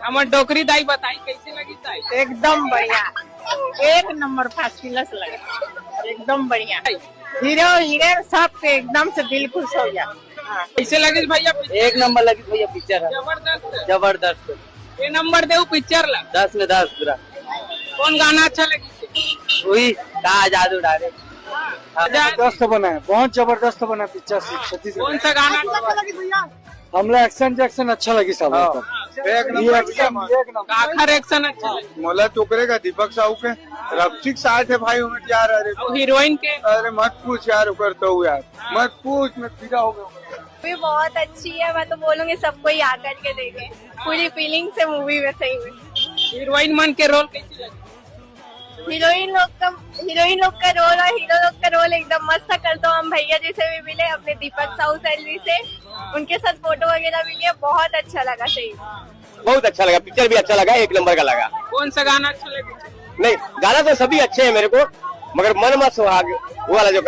हमार डोकरी दाई बताई कैसे लगी दाई? एकदम बढ़िया, एक नंबर फर्स्ट क्लास लगा, एकदम बढ़िया। हीरो हीरोइन सब के एकदम से दिल खुश हो गया। हाँ। कैसे लगी भैया? एक नंबर लगी भैया पिक्चर, जबरदस्त। जबरदस्त। ये नंबर दे पिक्चर ला 10 में 10 पूरा। कौन गाना अच्छा लगी? वही कहा जादू डाले। जबरदस्त बना है, बहुत जबरदस्त बना पिक्चर। कौन सा गाना? हमला एक्शन जैक्शन अच्छा लगी सब। एक नंबर आखिर एक्शन अच्छा लगी। मोला टोकरे का दीपक साहू के रफिक साथ है भाई उमें यार। अरे और हीरोइन के अरे मत पूछ यार, करता हूँ यार, मत पूछ, मैं फिदा हो गया। मूवी बहुत अच्छी है, मैं तो बोलूंगी सबको ही आकर के देखे, पूरी फीलिंग से मूवी में सही में। हीरोइन मन के रोल कैसी लगी? हीरोइन लोग का रोल और हीरो लोग का रोल एकदम मस्त था। कल तो हम भैया जी से भी मिले, अपने दीपक साहू सर जी से, उनके साथ फोटो वगैरह भी लिया, बहुत अच्छा लगा। सही बहुत अच्छा लगा, पिक्चर भी अच्छा लगा, एक नंबर का लगा। कौन सा गाना अच्छा लगा? नहीं गाना तो सभी अच्छे हैं मेरे को, मगर मन मत सुहाग वो वाला जो